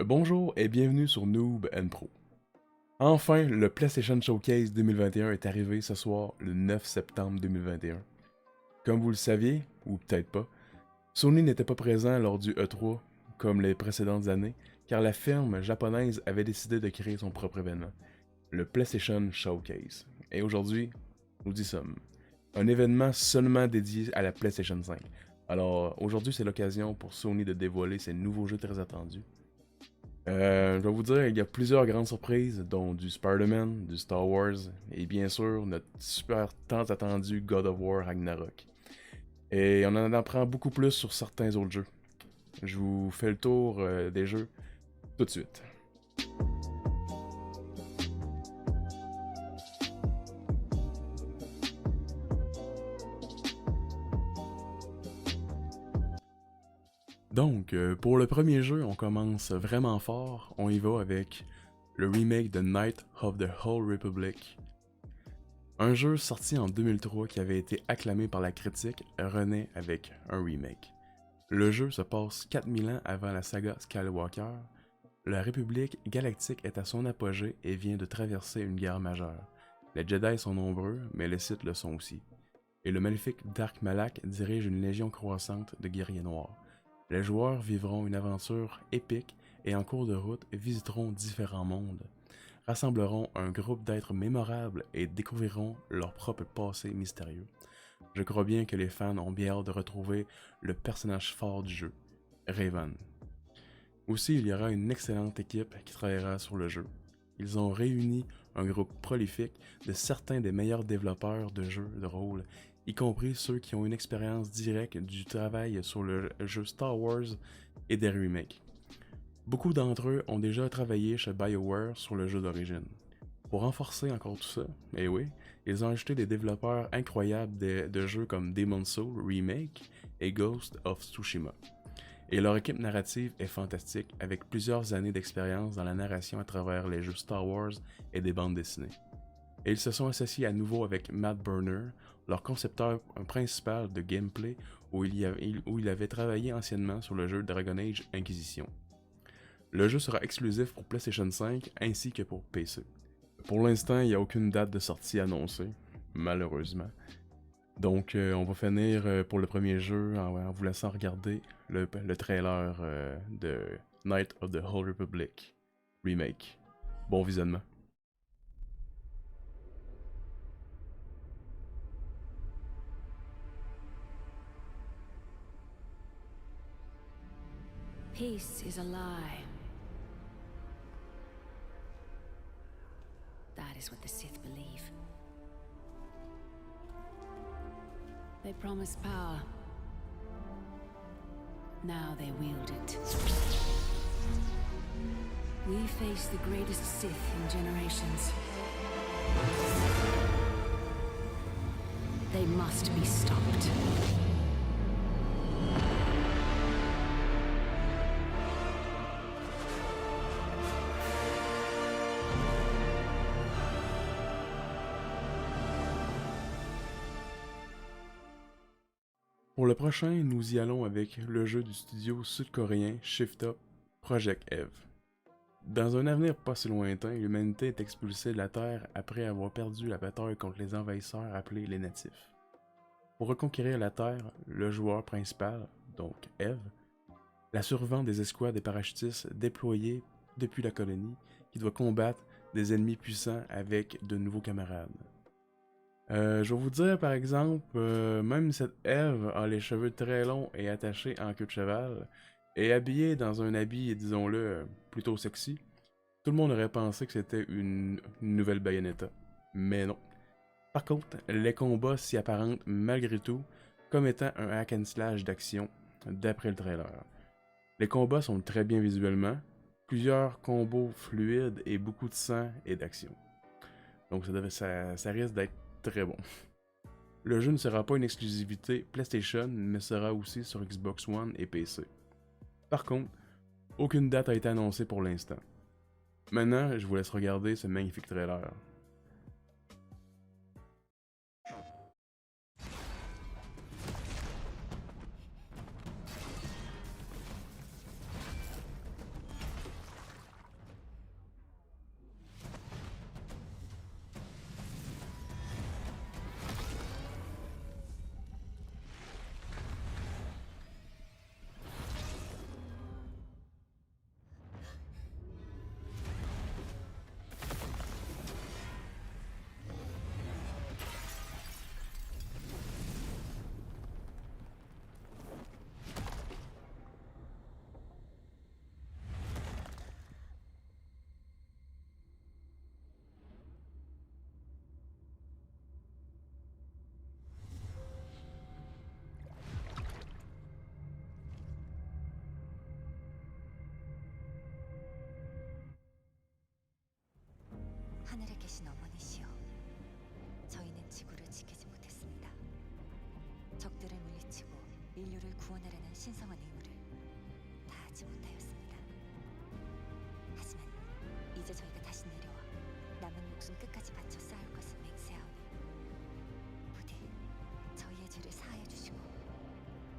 Bonjour et bienvenue sur Noob Pro. Enfin, le PlayStation Showcase 2021 est arrivé ce soir, le 9 septembre 2021. Comme vous le saviez, ou peut-être pas, Sony n'était pas présent lors du E3 comme les précédentes années, car la firme japonaise avait décidé de créer son propre événement, le PlayStation Showcase. Et aujourd'hui, nous y sommes. Un événement seulement dédié à la PlayStation 5. Alors, aujourd'hui, c'est l'occasion pour Sony de dévoiler ses nouveaux jeux très attendus. Je vais vous dire, il y a plusieurs grandes surprises, dont du Spider-Man, du Star Wars, et bien sûr, notre super tant attendu God of War Ragnarok. Et on en apprend beaucoup plus sur certains autres jeux. Je vous fais le tour des jeux tout de suite. Donc, pour le premier jeu, on commence vraiment fort. On y va avec le remake de Knight of the Whole Republic. Un jeu sorti en 2003 qui avait été acclamé par la critique renaît avec un remake. Le jeu se passe 4000 ans avant la saga Skywalker. La République galactique est à son apogée et vient de traverser une guerre majeure. Les Jedi sont nombreux, mais les Sith le sont aussi. Et le maléfique Dark Malak dirige une légion croissante de guerriers noirs. Les joueurs vivront une aventure épique et en cours de route visiteront différents mondes, rassembleront un groupe d'êtres mémorables et découvriront leur propre passé mystérieux. Je crois bien que les fans ont bien hâte de retrouver le personnage fort du jeu, Raven. Aussi, il y aura une excellente équipe qui travaillera sur le jeu. Ils ont réuni un groupe prolifique de certains des meilleurs développeurs de jeux de rôle, y compris ceux qui ont une expérience directe du travail sur le jeu Star Wars et des remakes. Beaucoup d'entre eux ont déjà travaillé chez BioWare sur le jeu d'origine. Pour renforcer encore tout ça, eh oui, ils ont ajouté des développeurs incroyables de jeux comme Demon's Souls Remake et Ghost of Tsushima. Et leur équipe narrative est fantastique, avec plusieurs années d'expérience dans la narration à travers les jeux Star Wars et des bandes dessinées. Et ils se sont associés à nouveau avec Matt Burner, leur concepteur principal de gameplay, où il avait travaillé anciennement sur le jeu Dragon Age Inquisition. Le jeu sera exclusif pour PlayStation 5 ainsi que pour PC. Pour l'instant, il n'y a aucune date de sortie annoncée, malheureusement. Donc, on va finir pour le premier jeu en vous laissant regarder le trailer de Knight of the Whole Republic Remake. Bon visionnement. Peace is a lie. That is what the Sith believe. They promise power. Now they wield it. We face the greatest Sith in generations. They must be stopped. Pour le prochain, nous y allons avec le jeu du studio sud-coréen Shift Up Project Eve. Dans un avenir pas si lointain, l'humanité est expulsée de la Terre après avoir perdu la bataille contre les envahisseurs appelés les natifs. Pour reconquérir la Terre, le joueur principal, donc Eve, la survivante des escouades des parachutistes déployés depuis la colonie, qui doit combattre des ennemis puissants avec de nouveaux camarades. Je vais vous dire par exemple, même cette Eve a les cheveux très longs et attachés en queue de cheval, et habillée dans un habit, disons-le, plutôt sexy. Tout le monde aurait pensé que c'était une nouvelle Bayonetta, mais non. Par contre, les combats s'y apparentent malgré tout comme étant un hack and slash d'action, d'après le trailer. Les combats sont très bien visuellement, plusieurs combos fluides et beaucoup de sang et d'action. Donc ça risque d'être très bon. Le jeu ne sera pas une exclusivité PlayStation, mais sera aussi sur Xbox One et PC. Par contre, aucune date a été annoncée pour l'instant. Maintenant, je vous laisse regarder ce magnifique trailer. 하늘에 계신 어머니시여, 저희는 지구를 지키지 못했습니다. 적들을 물리치고 인류를 구원하려는 신성한 의무를 다하지 못하였습니다. 하지만 이제 저희가 다시 내려와 남은 목숨 끝까지 바쳐 싸울 것을 맹세하오니 부디 저희의 죄를 사하여 주시고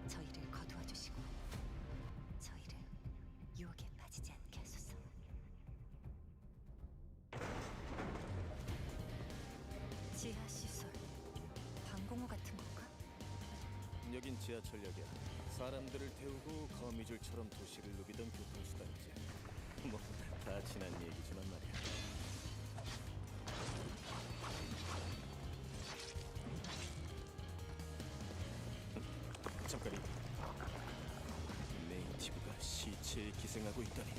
저희를 거두어 주시고 저희를 유혹에 빠지지 않게 하소서. 지하 시설, 방공호 같은 건가? 여긴 지하철역이야. 사람들을 태우고 거미줄처럼 도시를 누비던 교통수단이지. 뭐 다 지난 얘기지만 말이야. 잠깐, 네이티브가 시체에 기생하고 있다니.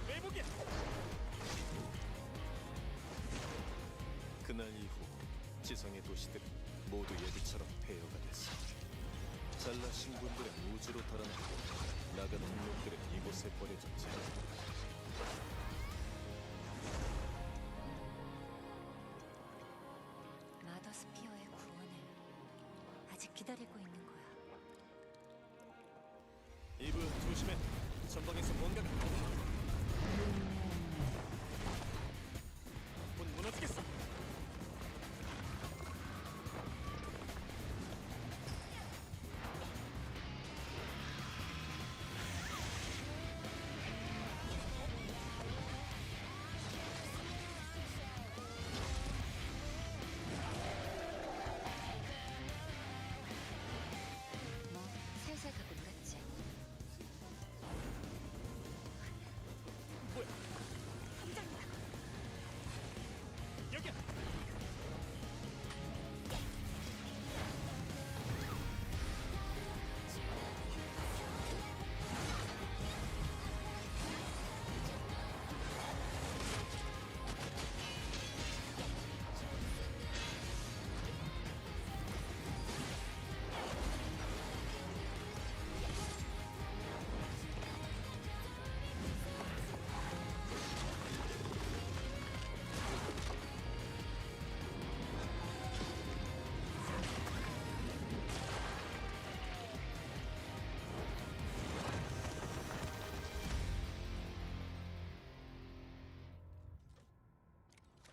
매복이야! 그날 이후 지성의 도시들은 모두 예비처럼 폐허가 됐어. 잘나신 분들은 우주로 달아나고 나 같은 놈들은 이곳에 버려졌지. 마더스피어의 구원을 아직 기다리고 있는 거야. 이브, 조심해. 전방에서 뭔가가 곧 무너지겠어. 뭐 살살 가고 놀았지. 뭐야? 함장이다. 여기야.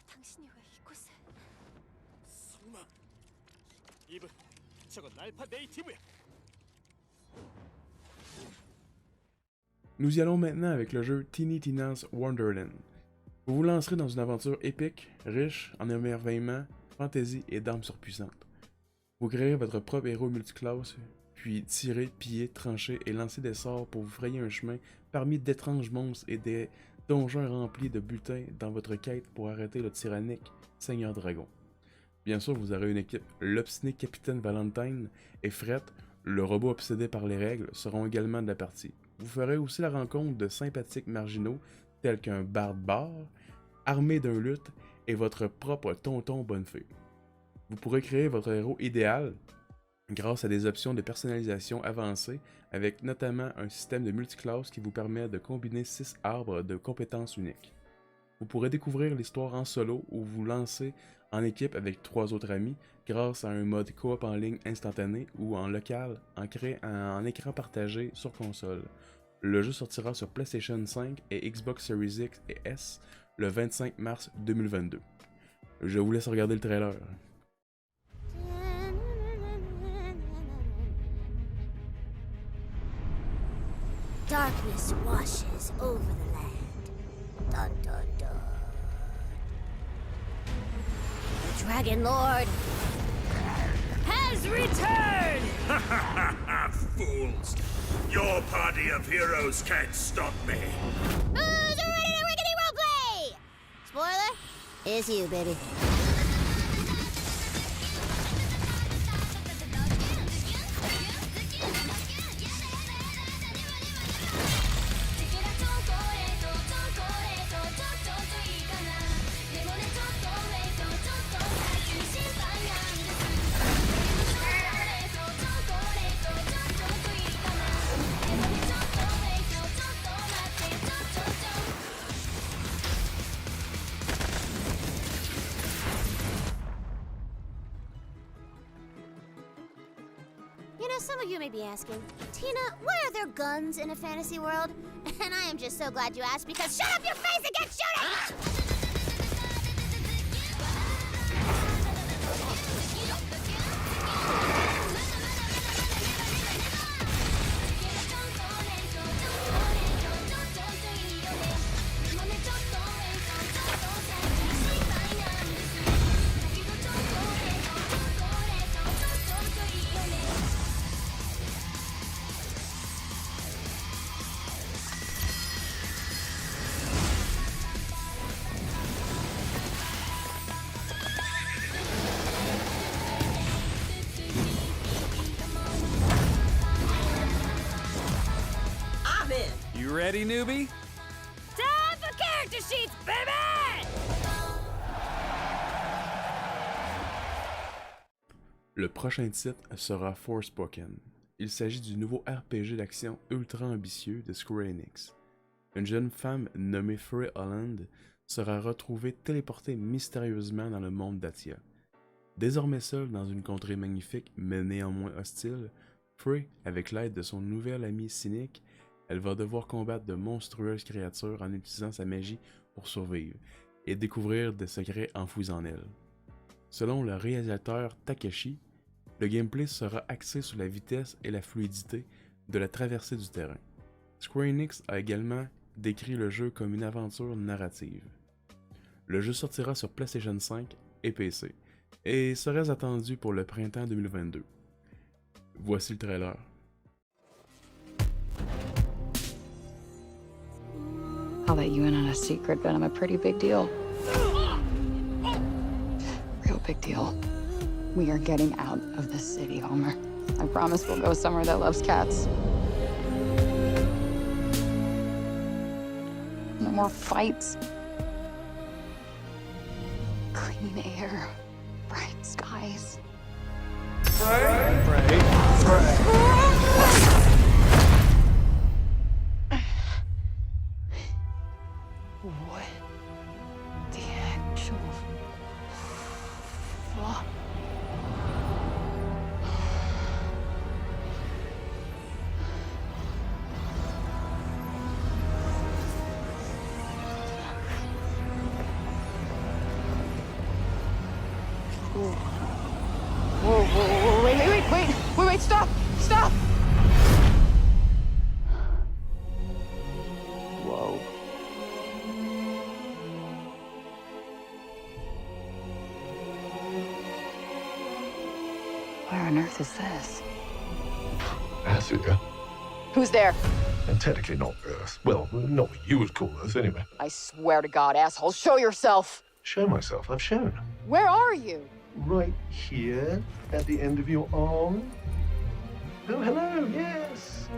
당신이 왜 이곳에? 설마. 이브, 저건 알파 네이티브야. Nous y allons maintenant avec le jeu Tiny Tina's Wonderland. Vous vous lancerez dans une aventure épique, riche en émerveillement, fantaisie et d'armes surpuissantes. Vous créerez votre propre héros multiclasse, puis tirez, piller, trancher et lancer des sorts pour vous frayer un chemin parmi d'étranges monstres et des donjons remplis de butins dans votre quête pour arrêter le tyrannique Seigneur Dragon. Bien sûr, vous aurez une équipe. L'obstiné Capitaine Valentine et Fret, le robot obsédé par les règles, seront également de la partie. Vous ferez aussi la rencontre de sympathiques marginaux tels qu'un barde-bar, armé d'un luth et votre propre tonton Bonnefée. Vous pourrez créer votre héros idéal grâce à des options de personnalisation avancées avec notamment un système de multiclasse qui vous permet de combiner 6 arbres de compétences uniques. Vous pourrez découvrir l'histoire en solo ou vous lancer en équipe avec 3 autres amis grâce à un mode coop en ligne instantané ou en local en écran partagé sur console. Le jeu sortira sur PlayStation 5 et Xbox Series X et S le 25 mars 2022. Je vous laisse regarder le trailer. Darkness washes over the land. Dun dun dun. The Dragon Lord has returned! Fools! Your party of heroes can't stop me! Who's ready to rickety roleplay? Spoiler? It's you, baby. Some of you may be asking, Tina, why are there guns in a fantasy world? And I am just so glad you asked because shut up your face and get shooting! You ready, newbie? Time for character sheets, baby! Le prochain titre sera Forspoken. Il s'agit du nouveau RPG d'action ultra ambitieux de Square Enix. Une jeune femme nommée Frey Holland sera retrouvée téléportée mystérieusement dans le monde d'Atia. Désormais seule dans une contrée magnifique mais néanmoins hostile, Frey, avec l'aide de son nouvel ami cynique, elle va devoir combattre de monstrueuses créatures en utilisant sa magie pour survivre et découvrir des secrets enfouis en elle. Selon le réalisateur Takashi, le gameplay sera axé sur la vitesse et la fluidité de la traversée du terrain. Square Enix a également décrit le jeu comme une aventure narrative. Le jeu sortira sur PlayStation 5 et PC et serait attendu pour le printemps 2022. Voici le trailer. I'll let you in on a secret, but I'm a pretty big deal. Real big deal. We are getting out of this city, Homer. I promise we'll go somewhere that loves cats. No more fights. Clean air. Bright skies. What the actual fuck? Whoa, wait, stop! Whoa. Where on earth is this? Athia. Who's there? And technically not Earth. Well, not what you would call Earth, anyway. I swear to God, asshole, show yourself! Show myself. I've shown. Where are you? Right here, at the end of your arm. Oh, hello, yes.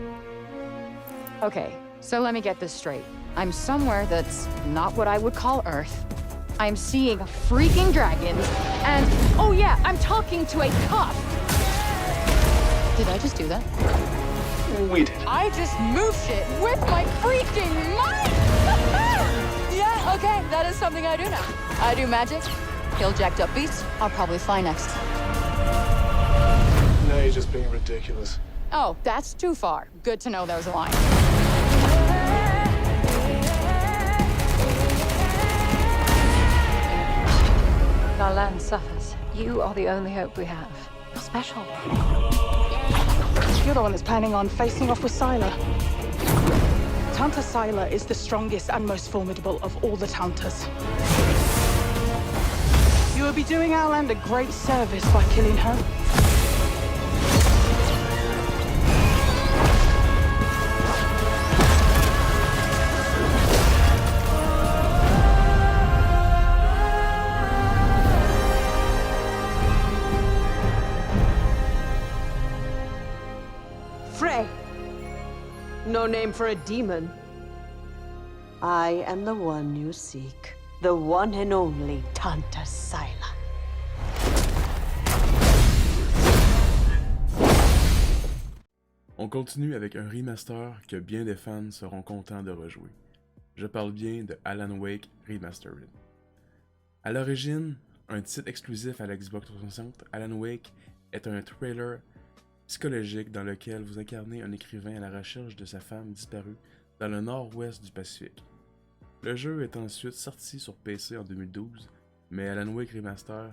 Okay, so let me get this straight. I'm somewhere that's not what I would call Earth. I'm seeing freaking dragons, and oh yeah, I'm talking to a cop. Did I just do that? We did. I just moved shit with my freaking mind! Yeah, okay, that is something I do now. I do magic, kill jacked up beasts, I'll probably fly next. No, you're just being ridiculous. Oh, that's too far. Good to know there was a line. Our land suffers. You are the only hope we have. You're special. You're the one that's planning on facing off with Sylar. Tanta Sylar is the strongest and most formidable of all the Tantas. You will be doing our land a great service by killing her. Frey. No name for a demon. I am the one you seek. The one and only Tanta Sylar. On continue avec un remaster que bien des fans seront contents de rejouer. Je parle bien de Alan Wake Remastered. À l'origine, un titre exclusif à la Xbox 360, Alan Wake est un thriller psychologique dans lequel vous incarnez un écrivain à la recherche de sa femme disparue dans le nord-ouest du Pacifique. Le jeu est ensuite sorti sur PC en 2012, mais Alan Wake Remaster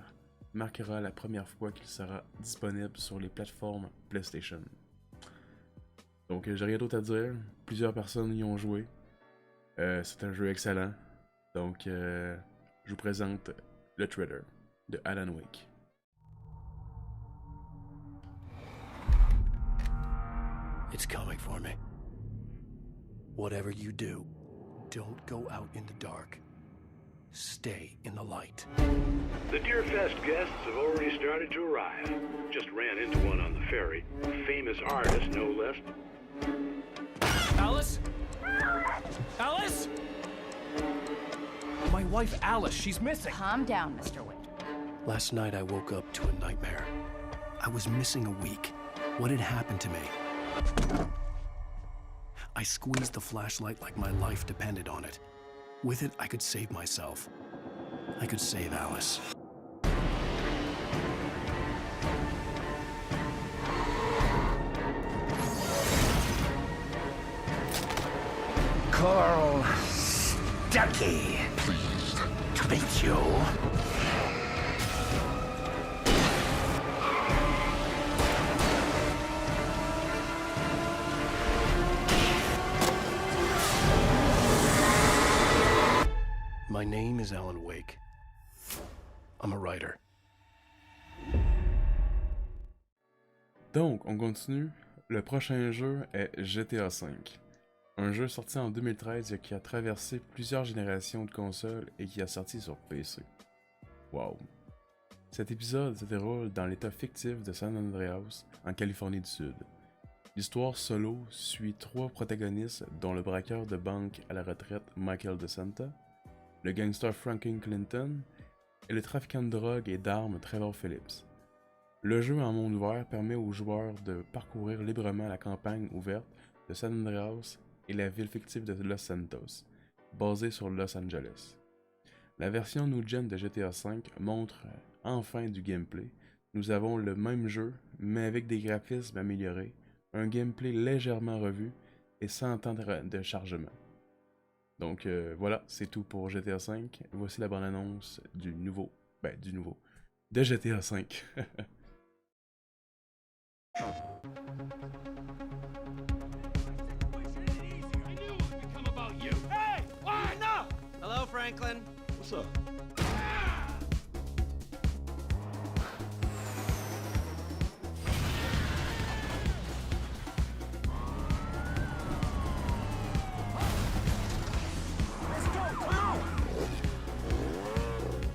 marquera la première fois qu'il sera disponible sur les plateformes PlayStation. Donc j'ai rien d'autre à dire, plusieurs personnes y ont joué, c'est un jeu excellent, donc je vous présente le trailer de Alan Wake. It's coming for me. Whatever you do, don't go out in the dark. Stay in the light. The Deerfest guests have already started to arrive. Just ran into one on the ferry. A famous artist, no less. Alice? Alice? My wife Alice, she's missing. Calm down, Mr. Wake. Last night I woke up to a nightmare. I was missing a week. What had happened to me? I squeezed the flashlight like my life depended on it. With it, I could save myself. I could save Alice. Carl Stuckey. Pleased to meet you. My name is Alan Wake. I'm a writer. Donc, on continue. Le prochain jeu est GTA V. Un jeu sorti en 2013 qui a traversé plusieurs générations de consoles et qui a sorti sur PC. Wow. Cet épisode se déroule dans l'état fictif de San Andreas, en Californie du Sud. L'histoire solo suit 3 protagonistes dont le braqueur de banque à la retraite Michael DeSanta, le gangster Franklin Clinton et le trafiquant de drogue et d'armes Trevor Phillips. Le jeu en monde ouvert permet aux joueurs de parcourir librement la campagne ouverte de San Andreas et la ville fictive de Los Santos, basée sur Los Angeles. La version new-gen de GTA V montre enfin du gameplay. Nous avons le même jeu, mais avec des graphismes améliorés, un gameplay légèrement revu et sans temps de chargement. Donc voilà, c'est tout pour GTA V. Voici la bande-annonce de GTA V. Hello, Franklin. What's up?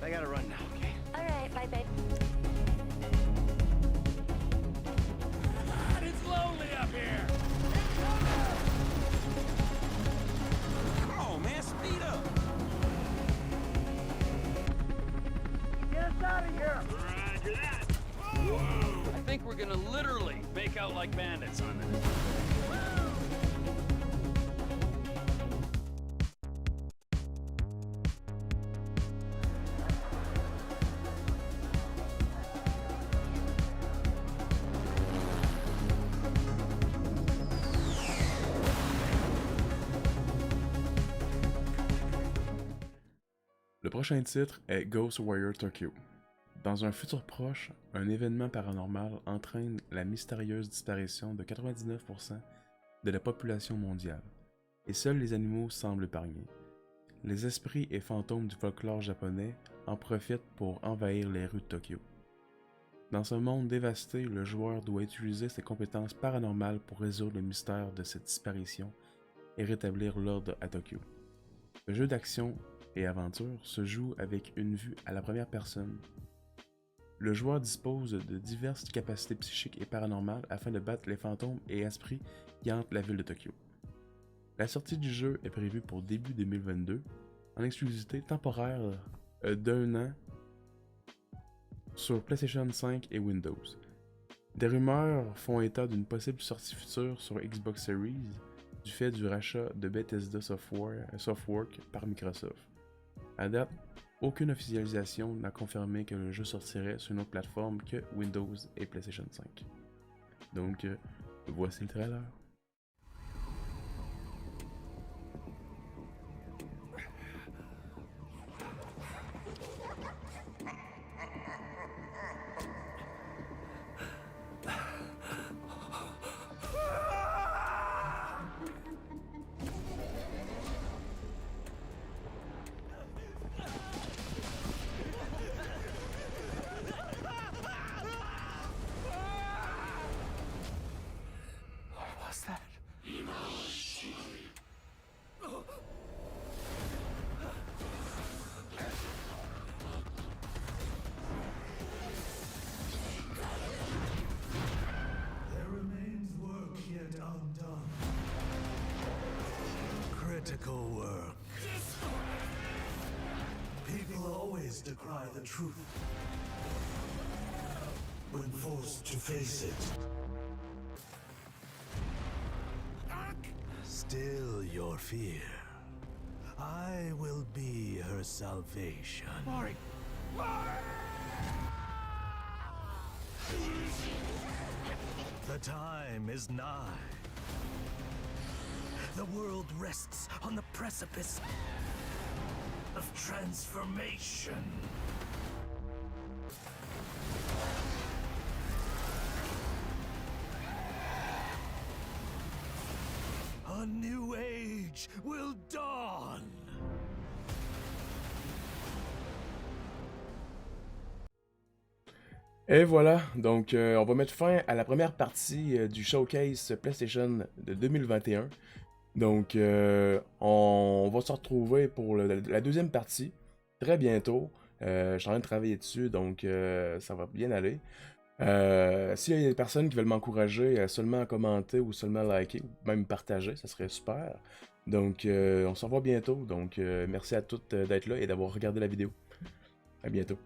I gotta run now, okay? All right, bye, babe. God, it's lonely up here. Come on, man, speed up. Get us out of here. Roger that. I think we're gonna literally make out like bandits on this. Le prochain titre est Ghost Warrior Tokyo. Dans un futur proche, un événement paranormal entraîne la mystérieuse disparition de 99% de la population mondiale, et seuls les animaux semblent épargnés. Les esprits et fantômes du folklore japonais en profitent pour envahir les rues de Tokyo. Dans ce monde dévasté, le joueur doit utiliser ses compétences paranormales pour résoudre le mystère de cette disparition et rétablir l'ordre à Tokyo. Le jeu d'action et aventure se joue avec une vue à la première personne. Le joueur dispose de diverses capacités psychiques et paranormales afin de battre les fantômes et esprits qui hantent la ville de Tokyo. La sortie du jeu est prévue pour début 2022, en exclusivité temporaire d'1 an sur PlayStation 5 et Windows. Des rumeurs font état d'une possible sortie future sur Xbox Series du fait du rachat de Bethesda Softworks par Microsoft. À date, aucune officialisation n'a confirmé que le jeu sortirait sur une autre plateforme que Windows et PlayStation 5. Donc, voici le trailer. What's that? There remains work yet undone. Critical work. People always decry the truth when forced to face it. Still your fear. I will be her salvation. Mari! The time is nigh. The world rests on the precipice of transformation. A new age will dawn. Et voilà, donc on va mettre fin à la première partie du showcase PlayStation de 2021. Donc on va se retrouver pour la deuxième partie très bientôt. Je suis en train de travailler dessus, donc ça va bien aller. S'il y a des personnes qui veulent m'encourager seulement à commenter ou seulement liker ou même partager, ça serait super. Donc on se revoit bientôt. Donc merci à toutes d'être là et d'avoir regardé la vidéo. À bientôt.